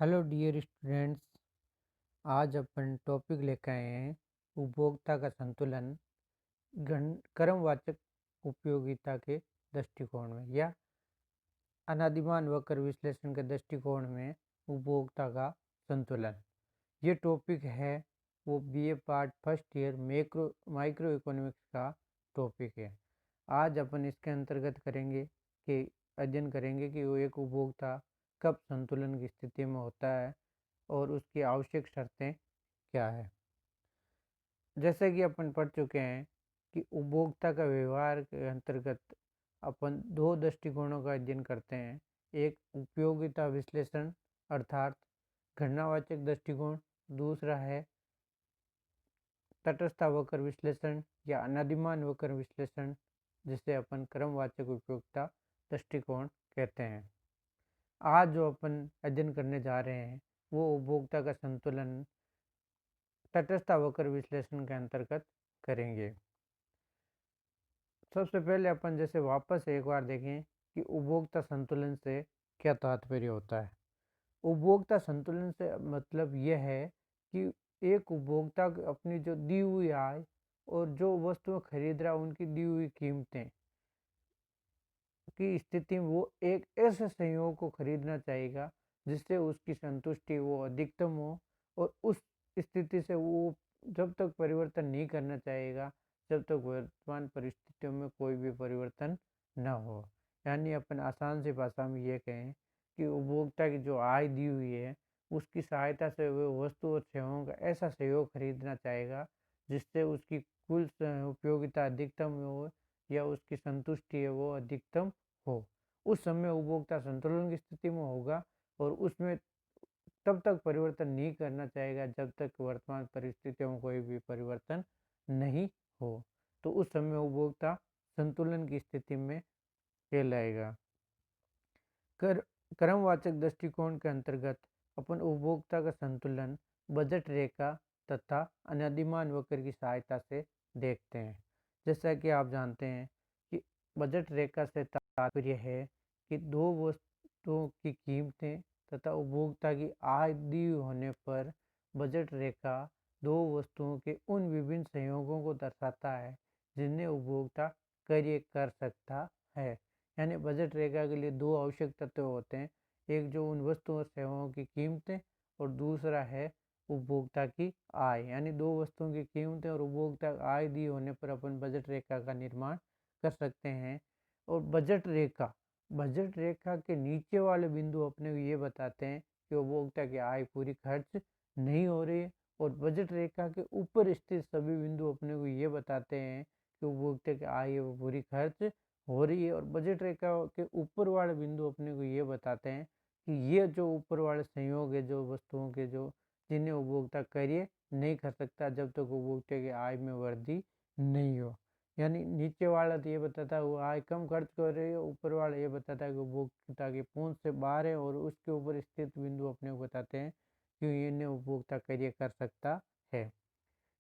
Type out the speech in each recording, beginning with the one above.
Hello dear students. आज अपन topic लेकर आए हैं उपभोक्ता का संतुलन क्रमवाचक उपयोगिता के दृष्टिकोण में या अनादिमान वक्र विश्लेषण के दृष्टिकोण में उपभोक्ता का संतुलन। ये टॉपिक है वो BA part first year micro economics का टॉपिक है। आज अपन इसके अंतर्गत अध्ययन करेंगे कि वो एक उपभोक्ता कब संतुलन की स्थिति में होता है और उसकी आवश्यक शर्तें क्या है। जैसे कि अपन पढ़ चुके हैं कि उपभोक्ता का व्यवहार के अंतर्गत अपन दो दृष्टिकोणों का अध्ययन करते हैं। एक उपयोगिता विश्लेषण अर्थात घटनावाचक दृष्टिकोण, दूसरा है तटस्थ वक्र विश्लेषण या अनादिमान वक्र विश्लेषण, जिसे अपन क्रमवाचक उपयोगिता दृष्टिकोण कहते हैं। आज जो अपन अध्ययन करने जा रहे हैं वो उपभोक्ता का संतुलन तटस्थ वक्र विश्लेषण के अंतर्गत करेंगे। सबसे पहले अपन जैसे वापस एक बार देखें कि उपभोक्ता संतुलन से क्या तात्पर्य होता है। उपभोक्ता संतुलन से मतलब यह है कि एक उपभोक्ता अपनी जो दी हुई आय और जो वस्तुएं खरीद रहा उनकी दी हुई कीमतें की स्थिति में वो एक ऐसे संयोग को खरीदना चाहेगा जिससे उसकी संतुष्टि वो अधिकतम हो, और उस स्थिति से वो जब तक परिवर्तन नहीं करना चाहेगा जब तक वर्तमान परिस्थितियों में कोई भी परिवर्तन न हो। यानी अपन आसान सी भाषा में ये कहें कि उपभोक्ता की जो आय दी हुई है उसकी सहायता से वह वस्तु और सेवाओं का ऐसा सहयोग खरीदना चाहेगा जिससे उसकी कुल उपयोगिता अधिकतम हो या उसकी संतुष्टि है वो अधिकतम हो। उस समय उपभोक्ता संतुलन की स्थिति में होगा और उसमें तब तक परिवर्तन नहीं करना चाहेगा जब तक वर्तमान परिस्थितियों में कोई भी परिवर्तन नहीं हो। तो उस समय उपभोक्ता संतुलन की स्थिति में कहलाएगा। क्रमवाचक दृष्टिकोण के अंतर्गत अपन उपभोक्ता का संतुलन बजट रेखा तथा अनादिमान वक्र की सहायता से देखते हैं। जैसा कि आप जानते हैं कि बजट रेखा से तात्पर्य है कि दो वस्तुओं की कीमतें तथा उपभोक्ता की आय दी होने पर बजट रेखा दो वस्तुओं के उन विभिन्न संयोगों को दर्शाता है जिन्हें उपभोक्ता क्रय कर सकता है। यानी बजट रेखा के लिए दो आवश्यक तत्व होते हैं, एक जो उन वस्तुओं और सेवाओं की कीमतें और दूसरा है उपभोक्ता की आय। यानी दो वस्तुओं की कीमतें और उपभोक्ता आय दी होने पर अपन बजट रेखा का निर्माण कर सकते हैं। और बजट रेखा के नीचे वाले बिंदु अपने को ये बताते हैं कि उपभोक्ता की आय पूरी खर्च नहीं हो रही है, और बजट रेखा के ऊपर स्थित सभी बिंदु अपने को ये बताते हैं कि उपभोक्ता की आय वो पूरी खर्च हो रही है। और बजट रेखा के ऊपर वाले बिंदु अपने को ये बताते हैं कि ये जो ऊपर वाले संयोग है जो वस्तुओं के जो जिन्हें उपभोक्ता क्रय नहीं कर सकता जब तक उपभोक्ता की आय में वृद्धि नहीं हो। यानी नीचे वाला तो ये बताता है वो आय कम खर्च कर रही है, ऊपर वाला ये बताता है कि उपभोक्ता की पहुंच से बाहर है, और उसके ऊपर स्थित बिंदु अपने को बताते हैं कि इन्हें उपभोक्ता क्रय कर सकता है।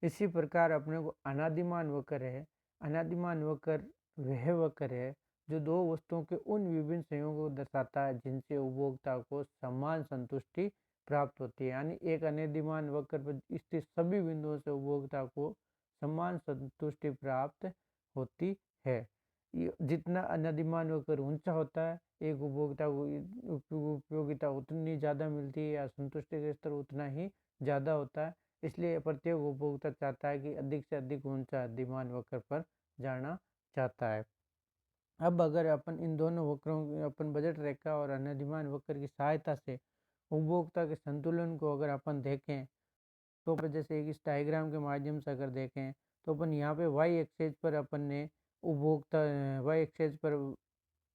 इसी प्रकार अपने को अनादिमान वक्र है। अनादिमान वक्र वह वक्र है जो दो वस्तुओं के उन विभिन्न संयोगों को दर्शाता है जिनसे उपभोक्ता को समान संतुष्टि प्राप्त होती है। यानी एक अनादिमान वक्र पर स्थित सभी बिंदुओं से उपभोक्ता को समान संतुष्टि प्राप्त होती है। जितना अनादिमान वक्र ऊंचा होता है एक उपभोक्ता को उपयोगिता उतनी ज़्यादा मिलती है या संतुष्टि का स्तर उतना ही ज़्यादा होता है। इसलिए प्रत्येक उपभोक्ता चाहता है कि अधिक से अधिक ऊंचा अनादिमान वक्र पर जाना चाहता है। अब अगर अपन इन दोनों वक्रों अपन बजट रेखा और अनादिमान वक्र की सहायता से उपभोक्ता के संतुलन को अगर अपन देखें तो जैसे एक इस डायग्राम के माध्यम से अगर देखें तो अपन यहाँ पे वाई एक्सेस पर अपन ने उपभोक्ता वाई एक्सेस पर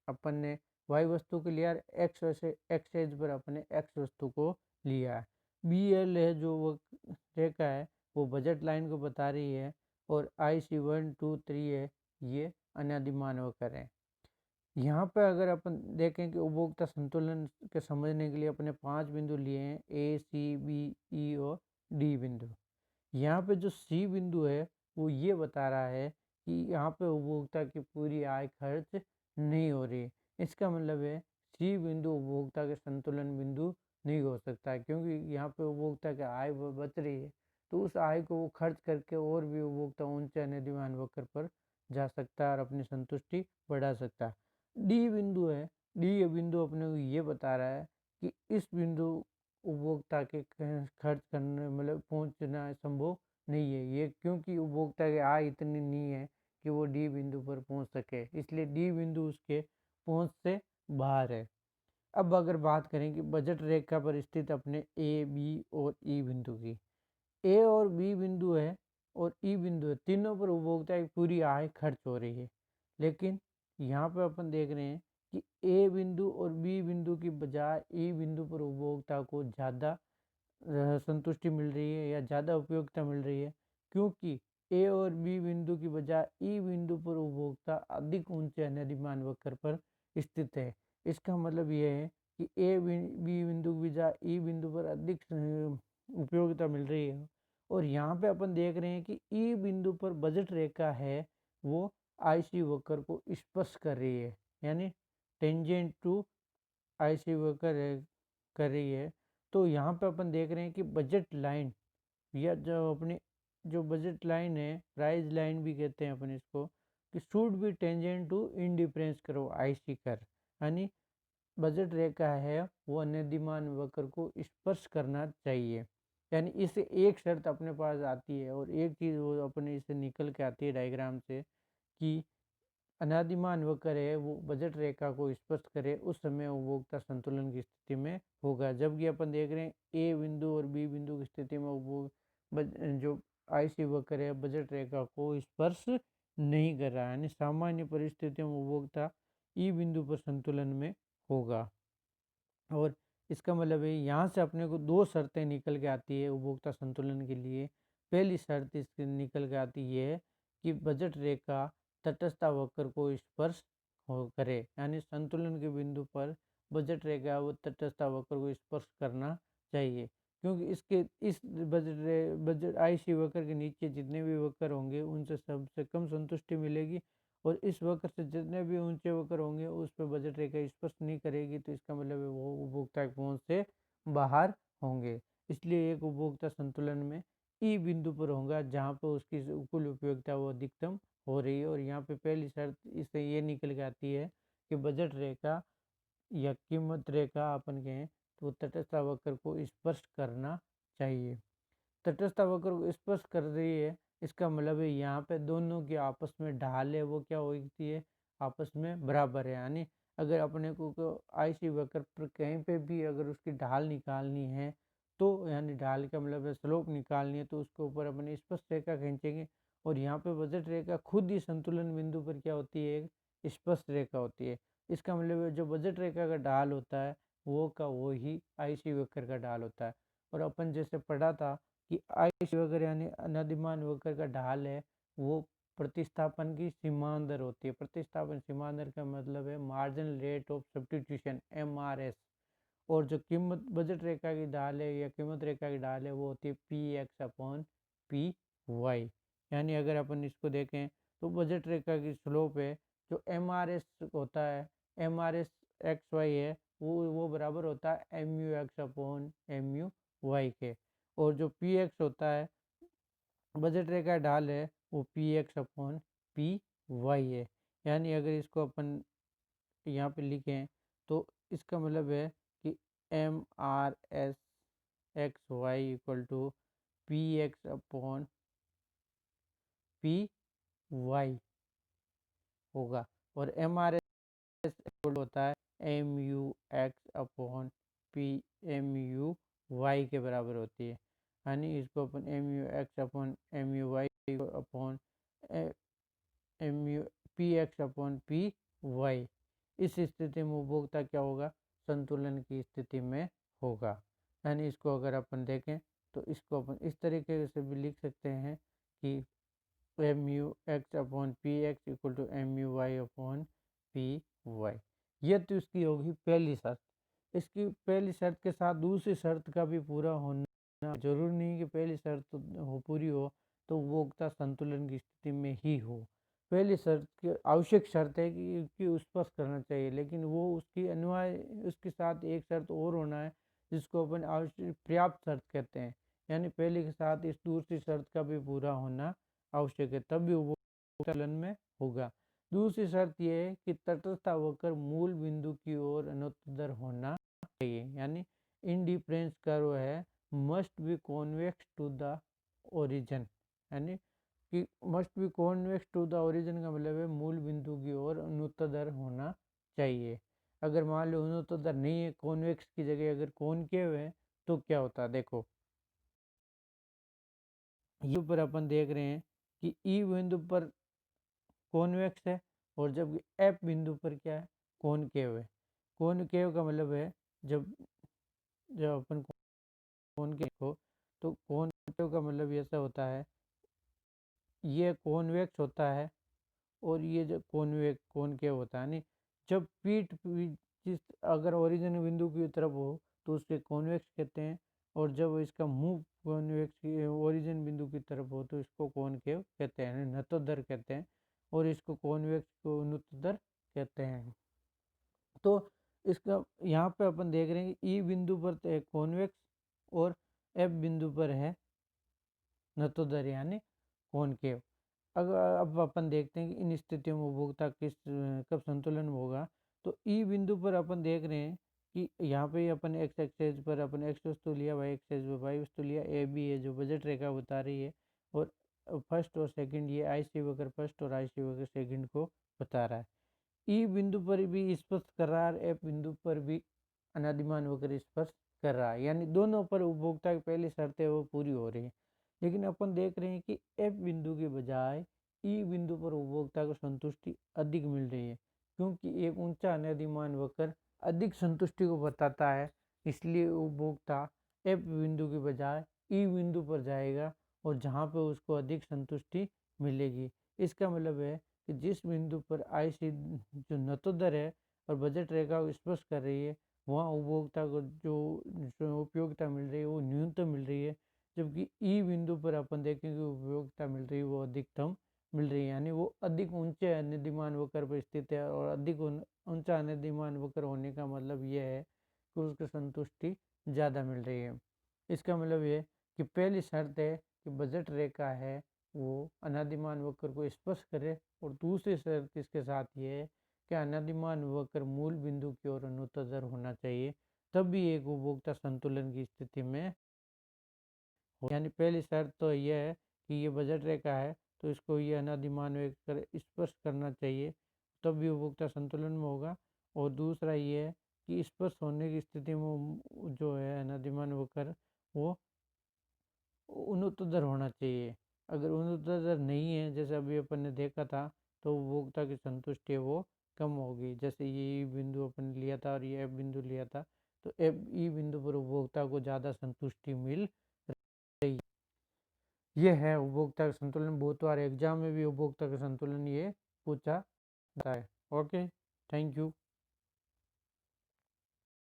अपन ने वाई वस्तु को लिया, एक्स एज पर अपने एक्स वस्तु को लिया है। बी एल है जो वो रेखा है वो बजट लाइन को बता रही है, और आई सी 1 2 3 है ये अनादिमान वक्र है। यहाँ पे अगर अपन देखें कि उपभोक्ता संतुलन के समझने के लिए अपने 5 बिंदु लिए हैं, ए सी बी ई और डी बिंदु। यहाँ पे जो सी बिंदु है वो ये बता रहा है कि यहाँ पे उपभोक्ता की पूरी आय खर्च नहीं हो रही। इसका मतलब है सी बिंदु उपभोक्ता के संतुलन बिंदु नहीं हो हो सकता है, क्योंकि यहाँ पे उपभोक्ता की आय बच रही है, तो उस आय को वो खर्च करके और भी उपभोक्ता ऊंचे अनधिमान वक्र पर जा सकता है और अपनी संतुष्टि बढ़ा सकता है। डी बिंदु है, डी बिंदु अपने को ये बता रहा है कि इस बिंदु उपभोक्ता के खर्च करने मतलब पहुंचना संभव नहीं है, ये क्योंकि उपभोक्ता की आय इतनी नहीं है कि वो डी बिंदु पर पहुंच सके, इसलिए डी बिंदु उसके पहुंच से बाहर है। अब अगर बात करें कि बजट रेखा पर स्थित अपने ए, बी और ई बिंदु की, ए और बी बिंदु है और ई बिंदु है, तीनों पर उपभोक्ता की पूरी आय खर्च हो रही है। लेकिन यहाँ पर अपन देख रहे हैं कि ए बिंदु और बी बिंदु की बजाय ई बिंदु पर उपभोक्ता को ज़्यादा संतुष्टि मिल रही है या ज़्यादा उपयोगिता मिल रही है, क्योंकि ए और बी बिंदु की बजाय ई बिंदु पर उपभोक्ता अधिक ऊंचे अनधिमान वक्र पर स्थित है। इसका मतलब यह है कि ए बी बिंदु की बजाय ई बिंदु पर अधिक उपयोगिता मिल रही है। और यहाँ पे अपन देख रहे हैं कि ई बिंदु पर बजट रेखा है वो आईसी वक्र को स्पर्श कर रही है, यानी टेंजेंट टू आईसी वक्र कर रही है। तो यहाँ पे अपन देख रहे हैं कि बजट लाइन या जो अपनी जो बजट लाइन है, प्राइस लाइन भी कहते हैं अपन इसको, कि should be tangent to indifference curve IC कर, यानी बजट रेखा है वो अनधिमान वक्र को स्पर्श करना चाहिए। यानी इससे एक शर्त अपने पास आती है और एक चीज़ वो अपने इससे निकल के आती है डायग्राम से, कि अनादिमान वक्र है वो बजट रेखा को स्पर्श करे उस समय उपभोक्ता संतुलन की स्थिति में होगा। जबकि अपन देख रहे हैं ए बिंदु और बी बिंदु की स्थिति में जो आईसी वक्र है बजट रेखा को स्पर्श नहीं कर रहा है, यानी सामान्य परिस्थितियों में उपभोक्ता ई बिंदु पर संतुलन में होगा। और इसका मतलब है यहाँ से अपने को दो शर्तें निकल के आती है उपभोक्ता संतुलन के लिए। पहली शर्त इसकी निकल के आती है कि बजट रेखा तटस्थ वक्र को स्पर्श हो करे, यानी संतुलन के बिंदु पर बजट रेखा वो तटस्थ वक्र को स्पर्श करना चाहिए, क्योंकि इसके इस बजट आईसी वक्र के नीचे जितने भी वक्र होंगे उनसे सबसे कम संतुष्टि मिलेगी, और इस वक्र से जितने भी ऊंचे वक्र होंगे उस पर बजट रेखा स्पर्श नहीं करेगी, तो इसका मतलब है वो उपभोक्ता की पहुंच से बाहर होंगे। इसलिए एक उपभोक्ता संतुलन में ई बिंदु पर होगा जहाँ पर उसकी कुल उपयोगिता वो अधिकतम हो रही है। और यहाँ पे पहली शर्त इससे ये निकल के आती है कि बजट रेखा या कीमत रेखा अपन कहें तो तटस्थ वक्र को स्पर्श करना चाहिए। तटस्थ वक्र को स्पर्श कर रही है, इसका मतलब है यहाँ पे दोनों की आपस में ढाल है वो क्या होती है, आपस में बराबर है। यानी अगर अपने को आईसी वक्र पर कहीं पे भी अगर उसकी ढाल निकालनी है, तो यानी ढाल का मतलब है स्लोप निकालनी है, तो उसके ऊपर अपने स्पर्श रेखा खींचेंगे। और यहाँ पे बजट रेखा खुद ही संतुलन बिंदु पर क्या होती है, एक स्पर्श रेखा होती है। इसका मतलब है जो बजट रेखा का ढाल होता है वो का वो ही आईसी वक्र का ढाल होता है। और अपन जैसे पढ़ा था कि आईसी वक्र यानी अनधिमान वक्र का ढाल है वो प्रतिस्थापन की सीमांत दर होती है। प्रतिस्थापन सीमांत दर का मतलब है marginal rate of substitution, MRS. और जो कीमत बजट रेखा की ढाल है या कीमत रेखा की ढाल है वो होती है P X upon P Y. यानी अगर अपन इसको देखें तो बजट रेखा की स्लोप है जो एम आर एस होता है, M R S X Y है, वो बराबर होता है M U X upon M U Y के। और जो पी एक्स होता है बजट रेखा ढाल है वो P X upon P Y है। यानी अगर इसको अपन यहाँ पे लिखें तो इसका मतलब है कि M R S X Y equal to P X upon P Y होगा। और एम आर एस इक्वल होता है M U X upon P M U Y के बराबर होती है। यानी इसको अपन M U X upon M U Y upon M U P X upon P Y, इस स्थिति में उपभोक्ता क्या होगा, संतुलन की स्थिति में होगा। यानी इसको अगर अपन देखें तो इसको अपन इस तरीके से भी लिख सकते हैं कि M U X upon P X equal to M U Y upon P Y. ये तो इसकी होगी पहली शर्त। इसकी पहली शर्त के साथ दूसरी शर्त का भी पूरा होना जरूरी नहीं कि पहली शर्त हो पूरी हो तो उपभोक्ता संतुलन की स्थिति में ही हो। पहली शर्त की आवश्यक शर्त है कि स्पर्श करना चाहिए, लेकिन वो उसकी अनिवार्य उसके साथ एक शर्त और होना है जिसको अपन आवश्यक पर्याप्त शर्त कहते हैं। यानी पहले के साथ इस दूसरी शर्त का भी पूरा होना आवश्यक है, तब भी उपभोक्ता संतुलन में होगा। दूसरी शर्त यह है कि तटस्थ वक्र मूल बिंदु की ओर अनुत्तरदायी होना चाहिए। यानी इंडिफरेंस कर्व है must be convex to the origin. यानी कि must be convex to the origin का मतलब है मूल बिंदु की ओर अनुत्तरदायी होना चाहिए। अगर मान लो अनुत्तरदायी नहीं है, कॉन्वेक्स की जगह अगर कॉनकेव है, तो क्या होता है देखो। यू पर अपन देख रहे हैं कि ई बिंदु पर कॉन्वेक्स है और जबकि एफ बिंदु पर क्या है, कॉनकेव है। कॉनकेव का मतलब है जब जब अपन कॉनकेव को, तो कॉनकेव का मतलब ऐसा होता है, ये कॉन्वेक्स होता है और ये जो कॉनकेव होता है। नहीं, जब जिस अगर ओरिजिन बिंदु की तरफ हो तो उसके कॉन्वेक्स कहते हैं, और जब इसका मुंह कॉन्वेक्स ओरिजिन बिंदु की तरफ हो तो इसको कॉनकेव कहते हैं, नतोदर कहते हैं, और इसको कॉन्वेक्स को नुतोदर कहते हैं। तो इसका यहाँ पे अपन देख रहे हैं कि ई बिंदु पर तो एक कॉन्वेक्स और एफ बिंदु पर है नतोदर यानी कॉनकेव। अगर अब अपन देखते हैं कि इन स्थितियों में उपभोक्ता कब संतुलन में होगा। तो ई बिंदु पर अपन देख रहे हैं कि यहाँ पे अपन एक्स एक्सेस पर अपन एक्स वस्तु लिया, वाई एक्सेस पर वाई वस्तु लिया, ए बी है जो बजट रेखा बता रही है, और फर्स्ट और सेकंड ये आई सी वक्र फर्स्ट और आई सी वक्र सेकंड को बता रहा है। ई बिंदु पर भी स्पर्श कर रहा है, एफ बिंदु पर भी अनादिमान वक्र स्पर्श कर रहा है। यानी दोनों पर उपभोक्ता की पहली शर्तें वो पूरी हो रही है। लेकिन अपन देख रहे हैं कि एफ बिंदु के बजाय ई बिंदु पर उपभोक्ता को संतुष्टि अधिक मिल रही है, क्योंकि एक ऊंचा अनादिमान वक्र अधिक संतुष्टि को बताता है। इसलिए उपभोक्ता एफ बिंदु के बजाय ई बिंदु पर जाएगा और जहाँ पे उसको अधिक संतुष्टि मिलेगी। इसका मतलब है कि जिस बिंदु पर आई सी जो नतोदर है और बजट रेखा को स्पर्श कर रही है, वहाँ उपभोक्ता को जो उपयोगिता मिल रही है वो न्यूनतम मिल रही है, जबकि ई बिंदु पर अपन देखेंगे उपयोगिता मिल रही है वो अधिकतम मिल रही है। यानी वो अधिक ऊंचे अनदिमान वक्र पर स्थित है, और अधिक ऊंचा अनदिमान वक्र होने का मतलब यह है कि उसको संतुष्टि ज़्यादा मिल रही है। इसका मतलब ये कि पहली शर्त है कि बजट रेखा है वो अनादिमान वक्र को स्पर्श करे, और दूसरी शर्त इसके साथ ये है कि अनादिमान वक्र मूल बिंदु की ओर अनुत्तरदायी होना चाहिए, तब भी एक उपभोक्ता संतुलन की स्थिति में हो। यानी पहली शर्त तो यह है कि ये बजट रेखा है तो इसको ये अनादिमान वक्र स्पर्श करना चाहिए, तब भी उपभोक्ता संतुलन में होगा। और दूसरा ये है कि स्पर्श होने की स्थिति में जो है अनादिमान वक्र वो अनुत्तरदायी होना चाहिए। अगर अनुत्तरदायी नहीं है, जैसे अभी अपन ने देखा था, तो उपभोक्ता की संतुष्टि है वो कम होगी। जैसे ये बिंदु अपन लिया था और ये एफ बिंदु लिया था, तो एफ ई बिंदु पर उपभोक्ता को ज़्यादा संतुष्टि मिल रही। ये है उपभोक्ता का संतुलन। बहुत बार एग्जाम में भी उपभोक्ता का संतुलन ये पूछा जाता है। Okay, thank you.